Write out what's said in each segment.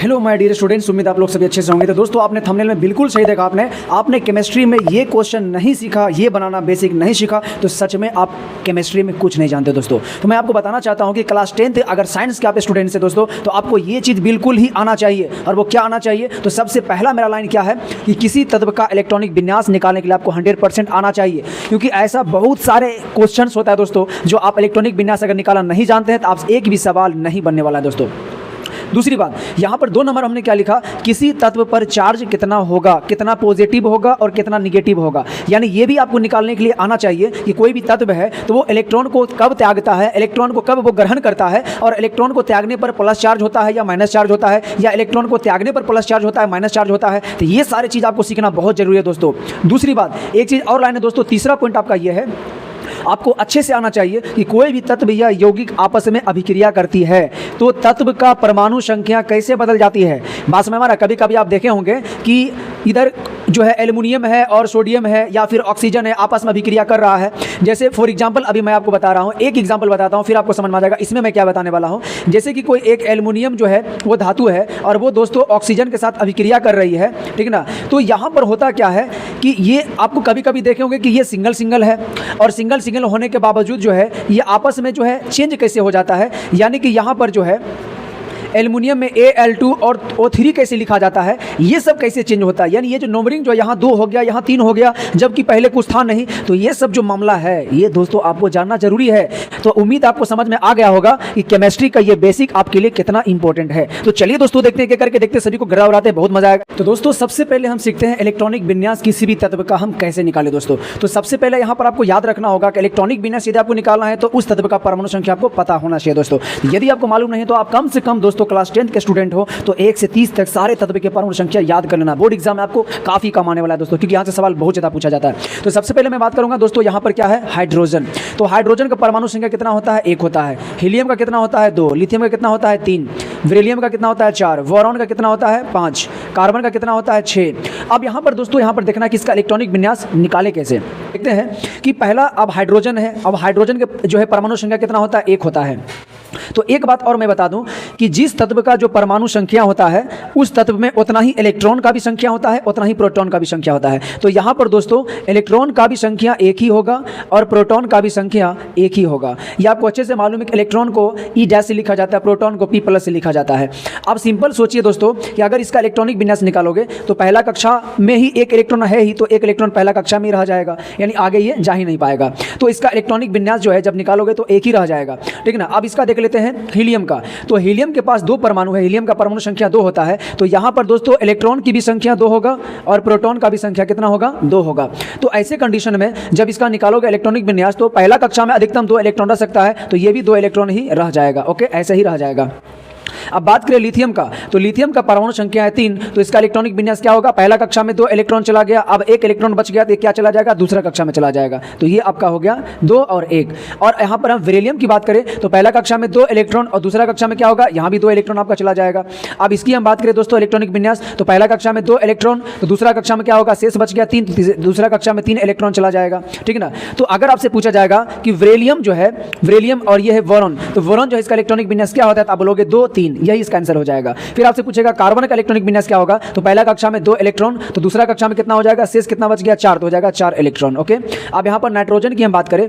Hello my dear students, उम्मीद आप लोग सभी अच्छे से होंगे। तो दोस्तों, आपने थंबनेल में बिल्कुल सही देखा। आपने केमिस्ट्री में ये क्वेश्चन नहीं सीखा, ये बनाना बेसिक नहीं सीखा, तो सच में आप केमिस्ट्री में कुछ नहीं जानते दोस्तों। तो मैं आपको बताना चाहता हूँ कि क्लास 10th अगर साइंस के आप स्टूडेंट्स हैं दोस्तों, तो आपको ये चीज़ बिल्कुल ही आना चाहिए। और वो क्या आना चाहिए? तो सबसे पहला मेरा लाइन क्या है कि किसी तत्व का इलेक्ट्रॉनिक विन्यास निकालने के लिए आपको 100% आना चाहिए, क्योंकि ऐसा बहुत सारे क्वेश्चन होता है दोस्तों जो आप इलेक्ट्रॉनिक विन्यास अगर निकालना नहीं जानते हैं तो आप एक भी सवाल नहीं बनने वाला है दोस्तों। दूसरी बात, यहाँ पर 2 नंबर हमने क्या लिखा, किसी तत्व पर चार्ज कितना होगा, कितना पॉजिटिव होगा और कितना निगेटिव होगा। यानी ये भी आपको निकालने के लिए आना चाहिए कि कोई भी तत्व है तो वो इलेक्ट्रॉन को कब त्यागता है, इलेक्ट्रॉन को कब वो ग्रहण करता है, और इलेक्ट्रॉन को त्यागने पर प्लस चार्ज होता है या माइनस चार्ज होता है, या इलेक्ट्रॉन को त्यागने पर प्लस चार्ज होता है माइनस चार्ज होता है। तो ये सारी चीज़ आपको सीखना बहुत जरूरी है दोस्तों। दूसरी बात, एक चीज़ और लाइन है दोस्तों, तीसरा पॉइंट आपका ये है, आपको अच्छे से आना चाहिए कि कोई भी तत्व या यौगिक आपस में अभिक्रिया करती है तो तत्व का परमाणु संख्या कैसे बदल जाती है। बात में हमारा कभी कभी आप देखे होंगे कि इधर जो है एल्युमिनियम है और सोडियम है या फिर ऑक्सीजन है, आपस में अभिक्रिया कर रहा है। जैसे फॉर एग्जांपल अभी मैं आपको बता रहा हूँ, एक एग्जांपल बताता हूँ, फिर आपको समझ में आ जाएगा इसमें मैं क्या बताने वाला हूँ। जैसे कि कोई एक एल्युमिनियम जो है वो धातु है और वो दोस्तों ऑक्सीजन के साथ अभिक्रिया कर रही है, ठीक ना। तो यहाँ पर होता क्या है कि ये आपको कभी कभी देखे होंगे कि ये सिंगल सिंगल है, और सिंगल सिंगल होने के बावजूद जो है ये आपस में जो है चेंज कैसे हो जाता है। यानी कि यहाँ पर जो है एल्युमिनियम में Al2 और O3 कैसे लिखा जाता है, ये सब कैसे चेंज होता है। यानी ये जो नंबरिंग जो यहाँ 2 हो गया, यहाँ 3 हो गया, जबकि पहले कुछ था नहीं। तो ये सब जो मामला है ये दोस्तों आपको जानना जरूरी है। तो उम्मीद आपको समझ में आ गया होगा कि केमिस्ट्री का ये बेसिक आपके लिए कितना इंपॉर्टेंट है। तो चलिए दोस्तों देखते हैं, करके देखते सभी को गड़ा उड़ाते बहुत मजा आएगा। तो दोस्तों सबसे पहले हम सीखते हैं इलेक्ट्रॉनिक विन्यास किसी भी तत्व का हम कैसे निकालें दोस्तों। तो सबसे पहले यहाँ पर आपको याद रखना होगा कि इलेक्ट्रॉनिक विन्यास यदि आपको निकालना है तो उस तत्व का परमाणु संख्या आपको पता होना चाहिए दोस्तों। यदि आपको मालूम नहीं तो आप कम से कम दोस्तों क्लास 10th के स्टूडेंट हो तो 1 से 30 तक सारे तत्व के परमाणु संख्या याद कर लेना। बोर्ड एग्जाम में आपको काफी कम आने वाला है दोस्तों, क्योंकि यहाँ से सवाल बहुत ज्यादा पूछा जाता है। तो सबसे पहले मैं बात करूंगा दोस्तों, यहाँ पर क्या है, हाइड्रोजन। तो हाइड्रोजन का परमाणु संख्या कितना होता है, 1 होता है। हीलियम का कितना होता है, 2। लिथियम का कितना होता है, 3। बेरिलियम का कितना होता है, 4। बोरॉन का कितना होता है, 5। कार्बन का कितना होता है, 6। अब यहाँ पर दोस्तों, यहाँ पर देखना कि इसका इलेक्ट्रॉनिक विन्यास निकाले कैसे। देखते हैं कि पहला अब हाइड्रोजन है। अब हाइड्रोजन के जो है परमाणु संख्या कितना होता है, 1 होता है। तो एक बात और मैं बता दूं कि जिस तत्व का जो परमाणु संख्या होता है उस तत्व में उतना ही इलेक्ट्रॉन का भी संख्या होता है, उतना ही प्रोटॉन का भी संख्या होता है। तो यहाँ पर दोस्तों इलेक्ट्रॉन का भी संख्या 1 ही होगा और प्रोटॉन का भी संख्या 1 ही होगा। यह आपको अच्छे से मालूम है कि इलेक्ट्रॉन को E- से लिखा जाता है, प्रोटॉन को P+ से लिखा जाता है। अब सिंपल सोचिए दोस्तों कि अगर इसका इलेक्ट्रॉनिक विन्यास निकालोगे तो पहला कक्षा में ही 1 इलेक्ट्रॉन है ही, तो 1 इलेक्ट्रॉन पहला कक्षा में ही रह जाएगा, यानी आगे ये जा ही नहीं पाएगा। तो इसका इलेक्ट्रॉनिक विन्यास जो है जब निकालोगे तो 1 ही रह जाएगा, ठीक ना। अब इसका देख लेते हैं हीलियम का। तो हीलियम के पास 2 परमाणु है, हीलियम का परमाणु संख्या 2 होता है। तो यहां पर दोस्तों इलेक्ट्रॉन की भी संख्या 2 होगा और प्रोटॉन का भी संख्या कितना होगा, 2 होगा। तो ऐसे कंडीशन में जब इसका निकालोगे इलेक्ट्रॉनिक विन्यास तो पहला कक्षा में अधिकतम 2 इलेक्ट्रॉन रह सकता है, तो ये भी 2 इलेक्ट्रॉन ही रह जाएगा। ओके, ऐसे ही रह जाएगा। अब बात करें लिथियम का, तो लिथियम का परमाणु संख्या है 3। तो इसका इलेक्ट्रॉनिक विन्यास क्या होगा, पहला कक्षा में 2 इलेक्ट्रॉन चला गया, अब 1 इलेक्ट्रॉन बच गया, तो क्या चला जाएगा, दूसरा कक्षा में चला जाएगा। तो ये आपका हो गया 2 और 1। और यहाँ पर हम बेरिलियम की बात करें तो पहला कक्षा में 2 इलेक्ट्रॉन और दूसरा कक्षा में क्या होगा, यहाँ भी 2 इलेक्ट्रॉन आपका चला जाएगा। अब इसकी हम बात करें दोस्तों इलेक्ट्रॉनिक विन्यास, तो पहला कक्षा में 2 इलेक्ट्रॉन, तो दूसरा कक्षा में क्या होगा, शेष बच गया 3, दूसरा कक्षा में 3 इलेक्ट्रॉन चला जाएगा, ठीक ना। तो अगर आपसे पूछा जाएगा कि बेरिलियम जो है, बेरिलियम और ये है बोरॉन, तो बोरॉन जो है इसका इलेक्ट्रॉनिक विन्यास क्या होता है, तो आप बोलोगे 2, 3, यही इसका आंसर हो जाएगा। फिर आपसे पूछेगा कार्बन का इलेक्ट्रॉनिक विन्यास क्या होगा, तो पहला कक्षा में 2 इलेक्ट्रॉन, तो दूसरा कक्षा में कितना हो जाएगा, शेष कितना बच गया, 4, तो हो जाएगा 4 इलेक्ट्रॉन। ओके, अब यहां पर नाइट्रोजन की हम बात करें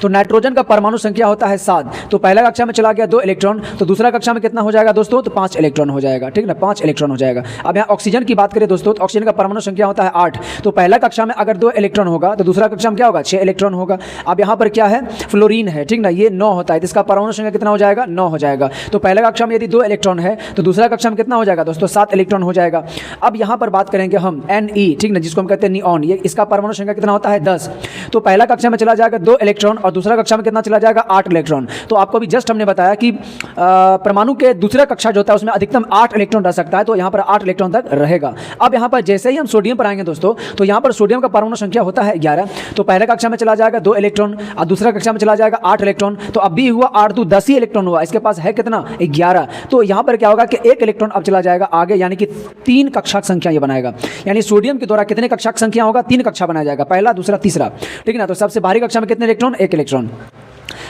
तो नाइट्रोजन का परमाणु संख्या होता है 7। तो पहला कक्षा में चला गया 2 इलेक्ट्रॉन, तो दूसरा कक्षा में कितना हो जाएगा दोस्तों, तो 5 इलेक्ट्रॉन हो जाएगा, ठीक ना, 5 इलेक्ट्रॉन हो जाएगा। अब यहाँ ऑक्सीजन की बात करें दोस्तों, तो ऑक्सीजन का परमाणु संख्या होता है 8। तो पहला कक्षा में अगर 2 इलेक्ट्रॉन होगा तो दूसरा कक्षा में क्या होगा, 6 इलेक्ट्रॉन होगा। अब यहाँ पर क्या है, फ्लोरीन है, ठीक ना, ये 9 होता है, तो इसका परमाणु संख्या कितना हो जाएगा, 9 हो जाएगा। तो पहला कक्षा में यदि 2 इलेक्ट्रॉन है तो दूसरा कक्षा में कितना हो जाएगा दोस्तों, 7 इलेक्ट्रॉन हो जाएगा। अब यहाँ पर बात करेंगे हम Ne, ठीक ना, जिसको हम कहते हैं निऑन, ये इसका परमाणु संख्या कितना होता है, 10। तो पहला कक्षा में चला जाएगा 2 इलेक्ट्रॉन और दूसरा कक्षा में कितना चला जाएगा, 8 इलेक्ट्रॉन। तो आपको भी जस्ट हमने बताया कि परमाणु के दूसरा कक्षा जो होता है उसमें अधिकतम 8 इलेक्ट्रॉन रह सकता है, तो यहाँ पर 8 इलेक्ट्रॉन तक रहेगा। अब यहाँ पर जैसे ही हम सोडियम पर आएंगे दोस्तों, तो यहाँ पर सोडियम का परमाणु संख्या होता है 11। तो पहला कक्षा में चला जाएगा 2 इलेक्ट्रॉन और दूसरा कक्षा में चला जाएगा 8 इलेक्ट्रॉन। तो अब भी हुआ 8 2 10 ही इलेक्ट्रॉन हुआ, इसके पास है कितना, 11। तो यहाँ पर क्या होगा कि 1 इलेक्ट्रॉन अब चला जाएगा आगे, यानी कि 3 कक्षाक संख्या ये बनाएगा। यानी सोडियम के द्वारा कितने कक्षाक संख्या होगा, 3 कक्षा बनाया जाएगा, पहला दूसरा तीसरा, ठीक है ना। तो सबसे भारी कक्षा में कितने इलेक्ट्रॉन, 1 इलेक्ट्रॉन।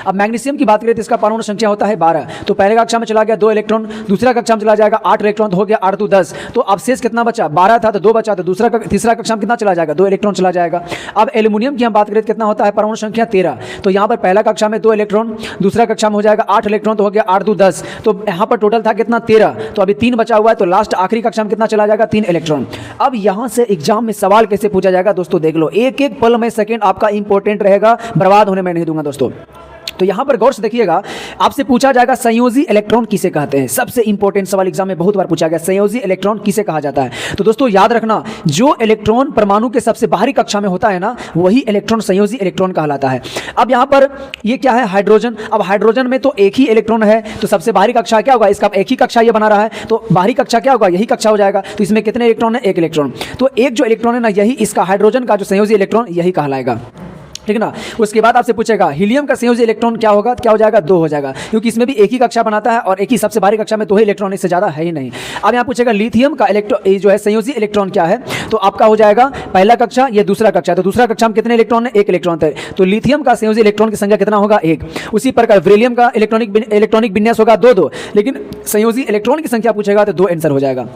अब मैग्नीशियम की बात करें तो इसका परमाणु संख्या होता है 12। तो पहले कक्षा में चला गया 2 इलेक्ट्रॉन, दूसरा कक्षा में चला जाएगा 8 इलेक्ट्रॉन, तो हो गया 8 2 10। तो अब शेष कितना बचा? 12 था तो 2 बचा, तो तीसरा कक्षा में कितना चला जाएगा? 2 इलेक्ट्रॉन चला जाएगा। अब एल्यूमिनियम की हम बात करें तो कितना होता है परमाणु संख्या? 13। तो यहाँ पर पहला कक्षा में 2 इलेक्ट्रॉन, दूसरा कक्षा में हो जाएगा 8 इलेक्ट्रॉन, तो हो गया 8 2 10। तो यहाँ पर टोटल था कितना? 13। तो अभी 3 बचा हुआ है, तो लास्ट आखिरी कक्षा में कितना चला जाएगा? 3 इलेक्ट्रॉन। अब यहाँ से एग्जाम में सवाल कैसे पूछा जाएगा दोस्तों देख लो, एक एक पल में सेकंड आपका इंपॉर्टेंट रहेगा, बर्बाद होने में नहीं दूंगा दोस्तों। तो यहां पर गौर से देखिएगा, आपसे पूछा जाएगा संयोजी इलेक्ट्रॉन किसे कहते हैं। सबसे इंपॉर्टेंट सवाल एग्जाम में बहुत बार पूछा गया, संयोजी इलेक्ट्रॉन किसे कहा जाता है। तो दोस्तों याद रखना, जो इलेक्ट्रॉन परमाणु के सबसे बाहरी कक्षा में होता है ना, वही इलेक्ट्रॉन संयोजी इलेक्ट्रॉन कहलाता है। अब यहां पर ये क्या है? हाइड्रोजन। अब हाइड्रोजन में तो एक ही इलेक्ट्रॉन है, तो सबसे बाहरी कक्षा क्या होगा? इसका एक ही कक्षा ये बना रहा है, तो बाहरी कक्षा क्या होगा? यही कक्षा हो जाएगा। तो इसमें कितने इलेक्ट्रॉन है? 1 इलेक्ट्रॉन। तो एक जो इलेक्ट्रॉन है ना, यही इसका हाइड्रोजन का जो संयोजी इलेक्ट्रॉन यही कहलाएगा, ठीक ना। उसके बाद आपसे पूछेगा हीलियम का संयोजी इलेक्ट्रॉन क्या होगा? क्या हो जाएगा? 2 हो जाएगा, क्योंकि इसमें भी एक ही कक्षा बनाता है और एक ही सबसे बाहरी कक्षा में 2 ही इलेक्ट्रॉन, इससे ज़्यादा है ही नहीं। अब यहाँ पूछेगा लिथियम का जो है संयोजी इलेक्ट्रॉन क्या है, तो आपका हो जाएगा पहला कक्षा, ये दूसरा कक्षा। तो दूसरा कक्षा में कितने इलेक्ट्रॉन है? 1 इलेक्ट्रॉन थे। तो लिथियम का संयोजी इलेक्ट्रॉन की संख्या कितना होगा? 1। उसी प्रकार बेरिलियम का इलेक्ट्रॉनिक विन्यास होगा 2-2, लेकिन संयोजी इलेक्ट्रॉन की संख्या पूछेगा तो 2 आंसर हो जाएगा।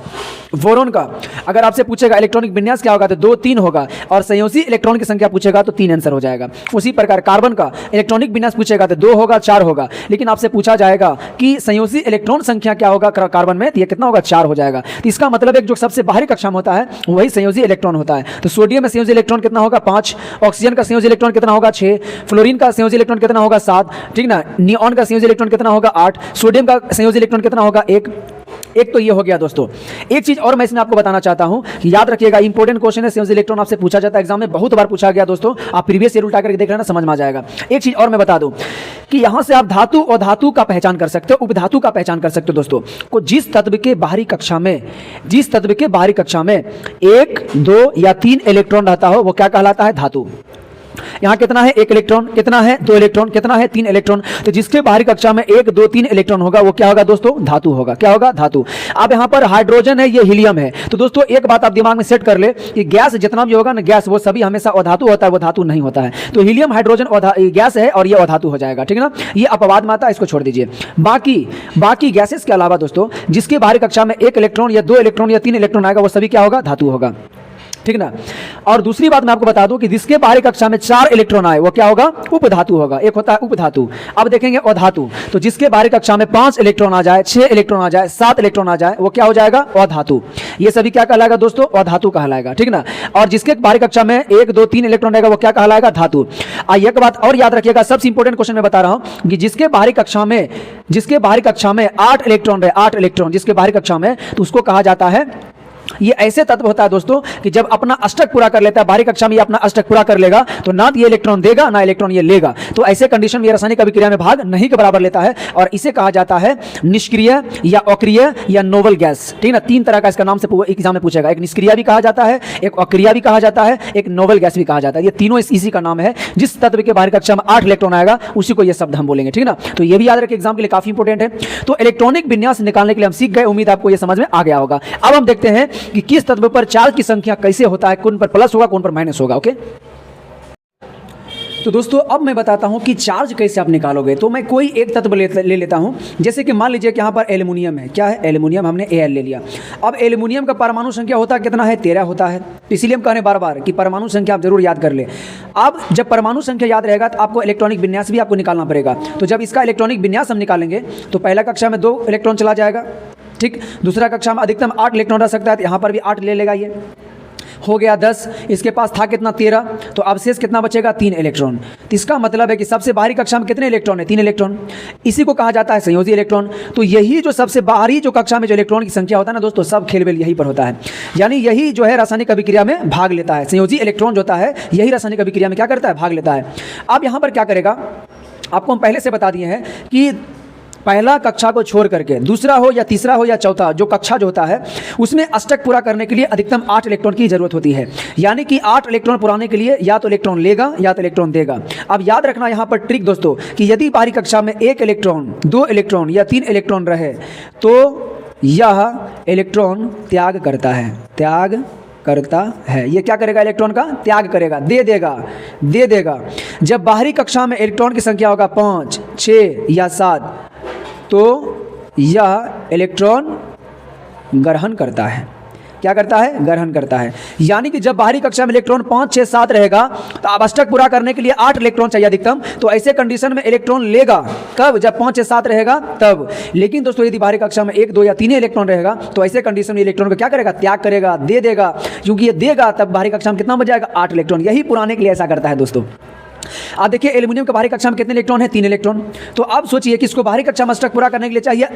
बोरोन का अगर आपसे पूछेगा इलेक्ट्रॉनिक विन्यास क्या होगा, तो 2-3 होगा, और संयोजी इलेक्ट्रॉन की संख्या पूछेगा तो 3 आंसर हो जाएगा। उसी प्रकार कार्बन का इलेक्ट्रॉनिक विन्यास पूछेगा तो 2 होगा, 4 होगा, लेकिन आपसे पूछा जाएगा कि संयोजी इलेक्ट्रॉन संख्या क्या होगा कार्बन में, तो ये कितना होगा? 4 हो जाएगा। तो इसका मतलब है जो सबसे बाहरी कक्षा में होता है वही संयोजी इलेक्ट्रॉन होता है। तो सोडियम में संयोजी इलेक्ट्रॉन कितना होगा? 5। ऑक्सीजन का संयोजी इलेक्ट्रॉन कितना होगा? 6। फ्लोरीन का संयोजी इलेक्ट्रॉन कितना होगा? 7, ठीक ना। नियॉन का संयोजी इलेक्ट्रॉन कितना होगा? 8। सोडियम का संयोजी इलेक्ट्रॉन कितना होगा? 1। तो ये हो गया दोस्तों। एक चीज और मैं इसमें आपको बताना चाहता हूं कि याद रखिएगा, इंपॉर्टेंट क्वेश्चन है, संयोजी इलेक्ट्रॉन आपसे पूछा जाता है एग्जाम में, बहुत बार पूछा गया दोस्तों। आप प्रीवियस ईयर उल्टा करके देख लेना, समझ में आ जाएगा। एक चीज और मैं बता दूं कि यहां से आप धातु और धातु का पहचान कर सकते हो, उपधातु का पहचान कर सकते हो दोस्तों। को जिस तत्व के बाहरी कक्षा में 1, 2 या 3 इलेक्ट्रॉन रहता हो वो क्या कहलाता है? धातु। यहां कितना है? 1 इलेक्ट्रॉन, कितना है? 2 इलेक्ट्रॉन, कितना है? 3 इलेक्ट्रॉन। तो जिसके बाहरी कक्षा में 1, 2, 3 इलेक्ट्रॉन होगा वो क्या होगा दोस्तों? धातु होगा। क्या होगा? धातु। अब यहां पर हाइड्रोजन है, ये हीलियम है। तो दोस्तों एक बात आप दिमाग में सेट कर ले कि गैस जितना भी होगा ना, गैस वो सभी हमेशा अधातु होता है, वो धातु नहीं होता है। तो हीलियम हाइड्रोजन गैस है और ये अधातु हो जाएगा, ठीक है ना। ये अपवाद में आता है, इसको छोड़ दीजिए। बाकी गैसेस के अलावा दोस्तों जिसके बाहरी कक्षा में 1 इलेक्ट्रॉन या 2 इलेक्ट्रॉन या 3 इलेक्ट्रॉन आएगा वो सभी क्या होगा? धातु होगा, ठीक ना। और दूसरी बात मैं आपको बता दूं कि जिसके बाहरी कक्षा में 4 इलेक्ट्रॉन आए वो क्या होगा? उपधातु होगा। एक होता है उपधातु। अब देखेंगे अधातु। तो जिसके बाहरी कक्षा में 5 इलेक्ट्रॉन आ जाए, 6 इलेक्ट्रॉन आ जाए, 7 इलेक्ट्रॉन आ जाए, वो क्या हो जाएगा? अधातु। ये सभी क्या कहलाएगा दोस्तों? अधातु कहलाएगा, ठीक ना। और जिसके बाहरी कक्षा में 1, 2, 3 इलेक्ट्रॉन रहेगा वो क्या कहलाएगा? धातु। एक बात और याद रखिएगा, सबसे इंपॉर्टेंट क्वेश्चन मैं बता रहा हूं कि जिसके बाहरी कक्षा में 8 इलेक्ट्रॉन रहे, 8 इलेक्ट्रॉन जिसके बाहरी कक्षा में, तो उसको कहा जाता है, ये ऐसे तत्व होता है दोस्तों कि जब अपना अष्टक पूरा कर लेता है, बाहरी कक्षा में ये अपना अष्टक पूरा कर लेगा तो ना ये इलेक्ट्रॉन देगा ना इलेक्ट्रॉन ये लेगा। तो ऐसे कंडीशन में ये रासायनिक अभिक्रिया में भाग नहीं के बराबर लेता है और इसे कहा जाता है निष्क्रिय या अक्रिय या नोबल गैस, ठीक है ना। 3 तरह का इसका नाम से एग्जाम में पूछेगा। एक निष्क्रिय भी कहा जाता है, एक अक्रिय भी कहा जाता है, एक नोबल गैस भी कहा जाता है। ये तीनों इसी का नाम है। जिस तत्व के बाहरी कक्षा में 8 इलेक्ट्रॉन आएगा उसी को ये शब्द हम बोलेंगे, ठीक है ना। तो ये भी याद रखिए, एग्जाम के लिए काफी इंपॉर्टेंट है। तो इलेक्ट्रॉनिक विन्यास निकालने के लिए हम सीख गए, उम्मीद आपको ये समझ में आ गया होगा। अब हम देखते हैं कि किस तत्व पर चार्ज की संख्या कैसे होता है, कौन पर प्लस होगा कौन पर माइनस होगा। ओके, तो दोस्तों अब मैं बताता हूं कि चार्ज कैसे आप निकालोगे। तो मैं कोई एक तत्व ले लेता हूं, जैसे कि मान लीजिए कि यहां पर एल्युमिनियम है। क्या है? एल्युमिनियम। हमने Al ले लिया। अब एल्युमिनियम का परमाणु संख्या होता कितना है? 13 होता है। इसीलिए हम कह रहे बार बार कि परमाणु संख्या आप जरूर याद कर ले। अब जब परमाणु संख्या याद रहेगा तो आपको इलेक्ट्रॉनिक विन्यास भी आपको निकालना पड़ेगा। तो जब इसका इलेक्ट्रॉनिक विन्यास हम निकालेंगे तो पहला कक्षा में 2 इलेक्ट्रॉन चला जाएगा, ठीक। दूसरा कक्षा में अधिकतम 8 इलेक्ट्रॉन रह सकता है, तो यहाँ पर भी 8 ले लेगा। ये हो गया 10। इसके पास था कितना? 13। तो अब शेष कितना बचेगा? 3 इलेक्ट्रॉन। तो इसका मतलब है कि सबसे बाहरी कक्षा में कितने इलेक्ट्रॉन है? 3 इलेक्ट्रॉन। इसी को कहा जाता है संयोजी इलेक्ट्रॉन। तो यही जो सबसे बाहरी जो कक्षा में जो इलेक्ट्रॉन की संख्या होता है ना दोस्तों, सब खेलबेल यही पर होता है। यानी यही जो है रासायनिक अभिक्रिया में भाग लेता है। संयोजी इलेक्ट्रॉन जो होता है यही रासायनिक अभिक्रिया में क्या करता है? भाग लेता है। अब यहाँ पर क्या करेगा, आपको हम पहले से बता दिए हैं कि पहला कक्षा को छोड़ करके दूसरा हो या तीसरा हो या चौथा जो कक्षा जो होता है उसमें अष्टक पूरा करने के लिए अधिकतम 8 इलेक्ट्रॉन की जरूरत होती है। यानी कि 8 इलेक्ट्रॉन पुराने के लिए या तो इलेक्ट्रॉन लेगा या तो इलेक्ट्रॉन देगा। अब याद रखना यहाँ पर ट्रिक दोस्तों कि यदि बाहरी कक्षा में 1 इलेक्ट्रॉन, 2 इलेक्ट्रॉन या 3 इलेक्ट्रॉन रहे तो यह इलेक्ट्रॉन त्याग करता है, त्याग करता है। ये क्या करेगा? इलेक्ट्रॉन का त्याग करेगा, दे देगा। जब बाहरी कक्षा में इलेक्ट्रॉन की संख्या होगा 5, 6 या 7 तो यह इलेक्ट्रॉन ग्रहण करता है। क्या करता है? ग्रहण करता है। यानी कि जब बाहरी कक्षा में इलेक्ट्रॉन 5, 6, 7 रहेगा तो अब अष्टक पूरा करने के लिए 8 इलेक्ट्रॉन चाहिए अधिकतम, तो ऐसे कंडीशन में इलेक्ट्रॉन लेगा। कब? जब 5, 6, 7 रहेगा तब। लेकिन दोस्तों यदि बाहरी कक्षा में 1, 2 या 3 इलेक्ट्रॉन रहेगा तो ऐसे कंडीशन में इलेक्ट्रॉन को क्या करेगा? त्याग करेगा, दे देगा। क्योंकि ये देगा तब बाहरी कक्षा में कितना बच जाएगा? 8 इलेक्ट्रॉन। यही पुराने के लिए ऐसा करता है दोस्तों। आप देखिए एल्यूमिनियम के बाहरी कक्षा में कितने इलेक्ट्रॉन है? 3 इलेक्ट्रॉन। तो अब सोचिए कि इसको बाहरी कक्षा में अष्टक पूरा करने के लिए चाहिए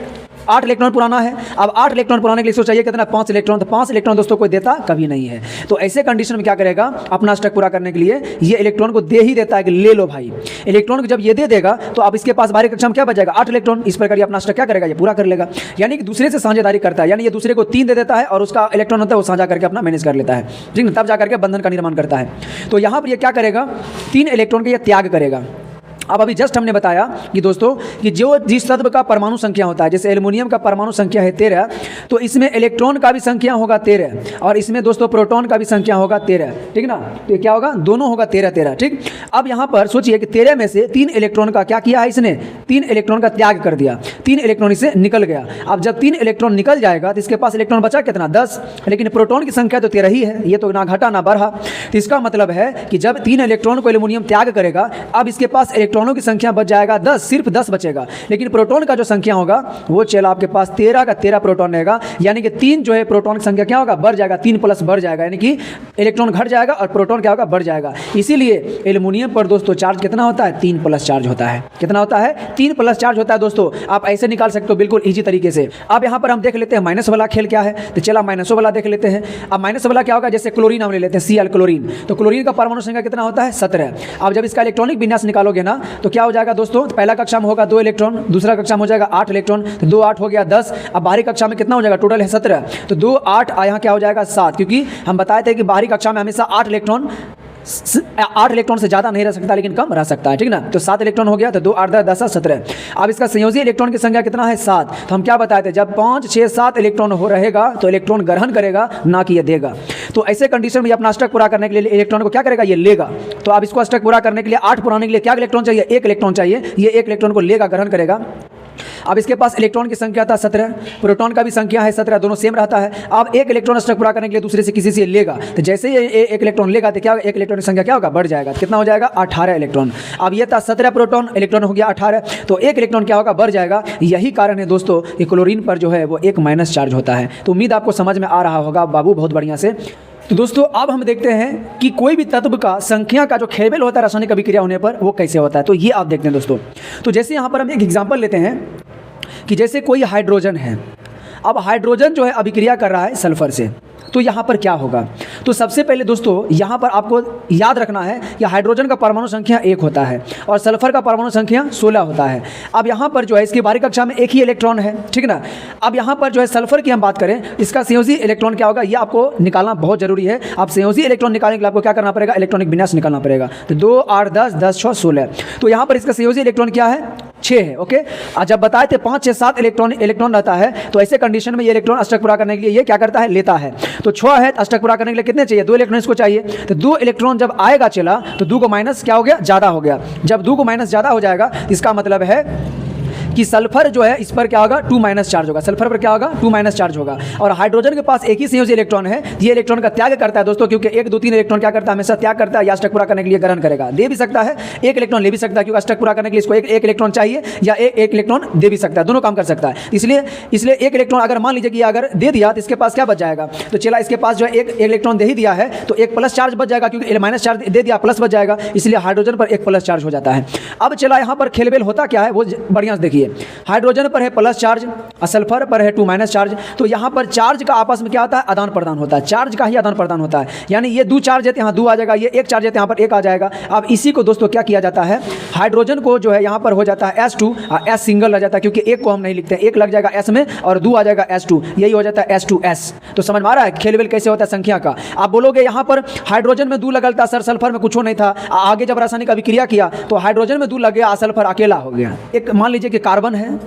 8 इलेक्ट्रॉन पुराना है। अब 8 इलेक्ट्रॉन पुराने के लिए इसको चाहिए कितना? 5 इलेक्ट्रॉन। तो 5 इलेक्ट्रॉन दोस्तों कोई देता कभी नहीं है। तो ऐसे कंडीशन में क्या करेगा? अपना अष्टक पूरा करने के लिए ये इलेक्ट्रॉन को दे ही देता है कि ले लो भाई। इलेक्ट्रॉन को जब ये दे देगा तो अब इसके पास बाहरी कक्षा में क्या बच जाएगा? 8 इलेक्ट्रॉन। इस प्रकार अपना अष्टक क्या करेगा? ये पूरा कर लेगा। यानी कि दूसरे से साझेदारी करता है, यानी ये दूसरे को 3 दे देता है और उसका इलेक्ट्रॉन होता है वो साझा करके अपना मैनेज कर लेता है, ठीक है, तब जाकर के बंधन का निर्माण करता है। तो यहाँ पर ये क्या करेगा? 3 इलेक्ट्रॉन का ये त्याग करेगा। अब अभी जस्ट हमने बताया कि दोस्तों कि जो जिस तत्व का परमाणु संख्या होता है, जैसे एल्युमिनियम का परमाणु संख्या है 13, तो इसमें इलेक्ट्रॉन का भी संख्या होगा 13 और इसमें दोस्तों प्रोटॉन का भी संख्या होगा 13, ठीक ना। तो क्या होगा? दोनों होगा 13, ठीक। अब यहाँ पर सोचिए कि 13 में से 3 इलेक्ट्रॉन का क्या किया है इसने? 3 इलेक्ट्रॉन का त्याग कर दिया, 3 इलेक्ट्रॉन इसे निकल गया। अब जब 3 इलेक्ट्रॉन निकल जाएगा तो इसके पास इलेक्ट्रॉन बचा कितना? 10। लेकिन प्रोटॉन की संख्या तो 13 ही है, ये तो ना घटा ना बढ़ा। तो इसका मतलब है कि जब 3 इलेक्ट्रॉन को एल्युमिनियम त्याग करेगा, अब इसके पास इलेक्ट्रॉनों की संख्या बच जाएगा 10, सिर्फ 10 बचेगा। लेकिन प्रोटॉन का जो संख्या होगा वो चला आपके पास 13 का 13 प्रोटॉन रहेगा। यानी कि 3 जो है प्रोटॉन की संख्या क्या होगा? बढ़ जाएगा, 3 प्लस बढ़ जाएगा, यानी कि इलेक्ट्रॉन घट जाएगा और प्रोटॉन क्या होगा? बढ़ जाएगा। इसीलिए एल्युमिनियम पर दोस्तों चार्ज कितना होता है? 3 प्लस चार्ज होता है। कितना होता है? 3 प्लस चार्ज होता है दोस्तों। आप ऐसे निकाल सकते हो बिल्कुल ईजी तरीके से। अब यहाँ पर हम देख लेते हैं माइनस वाला खेल क्या है, तो चला माइनसों वाला देख लेते हैं। अब माइनस वाला क्या होगा? जैसे क्लोरीन हम ले लेते हैं, Cl क्लोरीन। तो क्लोरीन का परमाणु संख्या कितना होता है? 17। अब जब इसका इलेक्ट्रॉनिक विन्यास निकालोगे ना तो क्या हो जाएगा दोस्तों? पहला कक्षा में होगा 2 इलेक्ट्रॉन, दूसरा कक्षा में हो जाएगा 8 इलेक्ट्रॉन, तो 2 8 हो गया 10। अब बाहरी कक्षा में कितना हो जाएगा? टोटल है 17, तो 2 8 यहाँ क्या हो जाएगा? 7, क्योंकि हम बताए थे कि बाहरी कक्षा में हमेशा 8 इलेक्ट्रॉन से ज़्यादा नहीं रह सकता लेकिन कम रह सकता है, ठीक ना। तो 7 इलेक्ट्रॉन हो गया, तो 2 8 10 17। अब इसका संयोजी इलेक्ट्रॉन की संख्या कितना है? 7। तो हम क्या बताए थे? जब 5 6 7 इलेक्ट्रॉन हो रहेगा तो इलेक्ट्रॉन ग्रहण करेगा, ना कि ये देगा। तो ऐसे कंडीशन में अपना अष्टक पूरा करने के लिए इलेक्ट्रॉन को क्या करेगा? ये लेगा। तो अब इसको अष्टक पूरा करने के लिए 8 पुराने के लिए क्या इलेक्ट्रॉन चाहिए? 1 इलेक्ट्रॉन चाहिए। ये 1 इलेक्ट्रॉन को लेगा, ग्रहण करेगा। अब इसके पास इलेक्ट्रॉन की संख्या था 17, प्रोटॉन का भी संख्या है 17, दोनों सेम रहता है। अब 1 इलेक्ट्रॉन अष्टक पूरा करने के लिए दूसरे से किसी से लेगा, तो जैसे ही 1 इलेक्ट्रॉन लेगा तो क्या 1 इलेक्ट्रॉन की संख्या क्या होगा? बढ़ जाएगा। कितना हो जाएगा? 18 इलेक्ट्रॉन। अब ये था 17 प्रोटॉन, इलेक्ट्रॉन हो गया 18, तो 1 इलेक्ट्रॉन क्या होगा? बढ़ जाएगा। यही कारण है दोस्तों कि क्लोरीन पर जो है वो 1 माइनस चार्ज होता है। तो उम्मीद आपको समझ में आ रहा होगा बाबू बहुत बढ़िया से। तो दोस्तों अब हम देखते हैं कि कोई भी तत्व का संख्या का जो खेलबेल होता है रासायनिक अभिक्रिया होने पर वो कैसे होता है। तो ये आप देखते हैं दोस्तों। तो जैसे यहाँ पर हम एक एग्जांपल लेते हैं कि जैसे कोई हाइड्रोजन है। अब हाइड्रोजन जो है अभिक्रिया कर रहा है सल्फर से, तो यहाँ पर क्या होगा? तो सबसे पहले दोस्तों यहाँ पर आपको याद रखना है कि हाइड्रोजन का परमाणु संख्या 1 होता है और सल्फर का परमाणु संख्या 16 होता है। अब यहाँ पर जो है इसकी बाहरी कक्षा में 1 ही इलेक्ट्रॉन है, ठीक ना। अब यहाँ पर जो है सल्फर की हम बात करें, इसका संयोजी इलेक्ट्रॉन क्या होगा ये आपको निकालना बहुत जरूरी है। आप संयोजी इलेक्ट्रॉन निकालने के लिए आपको क्या करना पड़ेगा? इलेक्ट्रॉनिक विन्यास निकालना पड़ेगा। तो 2 8 10 10 6 16, तो यहाँ पर इसका संयोजी इलेक्ट्रॉन क्या है? 6 है। ओके, आज जब बताए थे 5 6 7 इलेक्ट्रॉन रहता है, तो ऐसे कंडीशन में ये इलेक्ट्रॉन अष्टक पूरा करने के लिए ये क्या करता है? लेता है। तो 6 है, अष्टक पूरा करने के लिए कितने चाहिए? 2 इलेक्ट्रॉन इसको चाहिए। तो 2 इलेक्ट्रॉन जब आएगा चला तो 2 को माइनस क्या हो गया? ज़्यादा हो गया। जब 2 को माइनस ज़्यादा हो जाएगा इसका मतलब है कि सल्फर जो है इस पर क्या होगा? 2 माइनस चार्ज होगा। सल्फर पर क्या होगा? 2 माइनस चार्ज होगा। और हाइड्रोजन के पास एक ही संयोजी इलेक्ट्रॉन है, ये इलेक्ट्रॉन का त्याग करता है दोस्तों, क्योंकि 1 2 3 इलेक्ट्रॉन क्या करता है? हमेशा त्याग करता है या अष्टक पूरा करने के लिए ग्रहण करेगा। दे भी सकता है, 1 इलेक्ट्रॉन ले भी सकता है, क्योंकि अष्टक पूरा करने के लिए इसको एक इलेक्ट्रॉन चाहिए, या एक इलेक्ट्रॉन दे भी सकता है, दोनों काम कर सकता है। इसलिए 1 इलेक्ट्रॉन अगर मान लीजिए कि अगर दे दिया तो इसके पास क्या बच जाएगा? तो चला इसके पास जो है 1 इलेक्ट्रॉन दे ही दिया है तो 1 प्लस चार्ज बच जाएगा, क्योंकि माइनस चार्ज दे दिया प्लस बच जाएगा, इसलिए हाइड्रोजन पर 1 प्लस चार्ज हो जाता है। अब चला यहाँ पर खेलबेल होता क्या है वो बढ़िया से देखिए। हाइड्रोजन पर है प्लस चार्ज और सल्फर पर है 2 माइनस चार्ज। तो यहाँ पर चार्ज का आपस में क्या होता है? आदान प्रदान होता है। चार्ज का ही आदान प्रदान होता है, यानी ये 2 चार्ज है यहाँ 2 आ जाएगा, ये 1 चार्ज है यहाँ पर 1 आ जाएगा। अब इसी को दोस्तों क्या किया जाता है? हाइड्रोजन को जो है यहाँ पर हो जाता है S2 और S सिंगल रह जाता है, क्योंकि 1 को हम नहीं लिखते हैं, 1 लग जाएगा S में और 2 आ जाएगा S2, यही हो जाता है S2S। तो समझ में आ रहा है खेलबेल कैसे होता है संख्या का? आप बोलोगे यहाँ पर हाइड्रोजन में 2 लगता सर, सल्फर में कुछ नहीं था। आगे जब रासायनिक अभिक्रिया किया तो हाइड्रोजन में 2 लग गया, सल्फर अकेला हो गया। एक मान लीजिए कि कार्बन है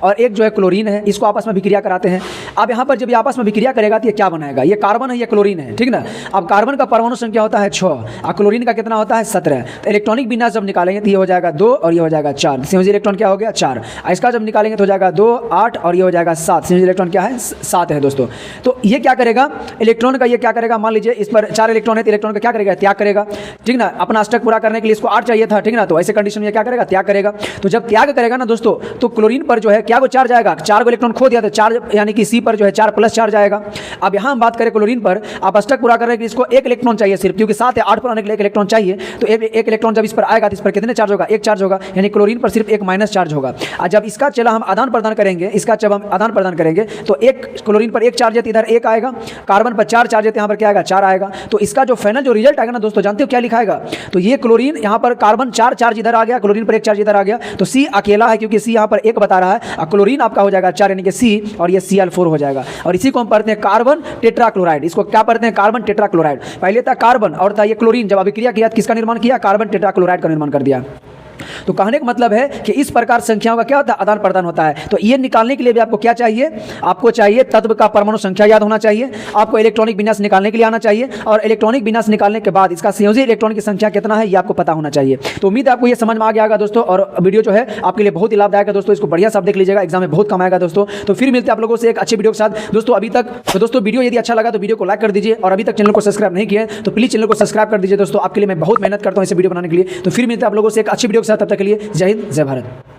और एक जो है क्लोरीन है, इसको आपस में विक्रिया कराते हैं। अब यहाँ पर जब ये आपस में विक्रिया करेगा तो ये क्या बनाएगा, ये कार्बन है, ये क्लोरीन है, ठीक ना। अब कार्बन का परमाणु संख्या होता है 6 और क्लोरीन का कितना होता है 17। तो इलेक्ट्रॉनिक विन्यास जब निकालेंगे तो ये हो जाएगा 2 और ये हो जाएगा 4। संयोजी इलेक्ट्रॉन क्या हो गया 4। इसका जब निकालेंगे तो हो जाएगा 2 8 और ये हो जाएगा 7। संयोजी इलेक्ट्रॉन क्या है 7 है दोस्तों। तो ये क्या करेगा इलेक्ट्रॉन का, ये क्या करेगा, मान लीजिए इस पर 4 इलेक्ट्रॉन है तो इलेक्ट्रॉन का क्या करेगा, त्याग करेगा, ठीक ना। अपना अष्टक पूरा करने के लिए इसको 8 चाहिए था, ठीक ना। तो ऐसे कंडीशन में क्या करेगा, त्याग करेगा। तो जब त्याग करेगा ना दोस्तों, तो क्लोरीन पर जो है क्या को 4 जाएगा, 4 को इलेक्ट्रॉन खो दिया तो 4 यानी कि सी पर जो है 4 + 4 जाएगा। अब यहाँ हम बात करें क्लोरीन पर, आप अष्टक पूरा करने के लिए इसको 1 इलेक्ट्रॉन चाहिए सिर्फ, क्योंकि 7 है, 8 पर आने के लिए 1 इलेक्ट्रॉन चाहिए। तो 1 इलेक्ट्रॉन जब इस पर आएगा तो इस पर कितने चार्ज होगा, 1 चार्ज होगा, यानी क्लोरीन पर सिर्फ 1 माइनस चार्ज होगा। और जब इसका चला हम आदान प्रदान करेंगे, इसका जब हम आदान प्रदान करेंगे तो 1 क्लोरीन पर 1 चार्ज है तो इधर 1 आएगा, कार्बन पर 4 चार्ज है तो यहाँ पर क्या आएगा 4 आएगा। तो इसका जो फाइनल जो रिजल्ट आएगा ना दोस्तों, जानते हो क्या लिखा आएगा, तो ये क्लोरीन यहाँ पर कार्बन 4 चार्ज इधर आ गया, क्लोरीन पर 1 चार्ज इधर आ गया, तो सी अकेला है क्योंकि सी यहाँ पर 1 बता रहा है और क्लोरीन आपका हो जाएगा 4 यानी कि सी, और ये Cl4 हो जाएगा। और इसी को हम पढ़ते हैं कार्बन टेट्राक्लोराइड। इसको क्या पढ़ते हैं, कार्बन टेट्राक्लोराइड। पहले था कार्बन और था ये क्लोरीन, जब अभिक्रिया किया किसका निर्माण किया, कार्बन टेट्राक्लोराइड का निर्माण कर दिया। तो कहने का मतलब है कि इस प्रकार संख्याओं का क्या होता है, आदान प्रदान होता है। तो ये निकालने के लिए भी आपको क्या चाहिए, आपको चाहिए तत्व का परमाणु संख्या याद होना चाहिए, आपको इलेक्ट्रॉनिक विन्यास निकालने के लिए आना चाहिए, और इलेक्ट्रॉनिक विन्यास निकालने के बाद इसका संयोजी इलेक्ट्रॉन की संख्या कितना है ये आपको पता होना चाहिए। तो उम्मीद है आपको ये समझ में आ गया होगा दोस्तों, और वीडियो जो है आपके लिए बहुत ही लाभदायक है दोस्तों, इसको बढ़िया से आप देख लीजिएगा, एग्जाम में बहुत कम आएगा दोस्तों। तो फिर मिलते हैं आप लोगों से एक अच्छे वीडियो के साथ दोस्तों। अभी तक तो दोस्तों वीडियो यदि अच्छा लगा तो वीडियो को लाइक कर दीजिए, और अभी तक चैनल को सब्सक्राइब नहीं किया है तो प्लीज चैनल को सब्सक्राइब कर दीजिए दोस्तों। आपके लिए मैं बहुत मेहनत करता हूँ इसे वीडियो बनाने के लिए। तो फिर मिलते हैं आप लोगों से एक अच्छी वीडियो के साथ, तब तक के लिए जय हिंद जय भारत।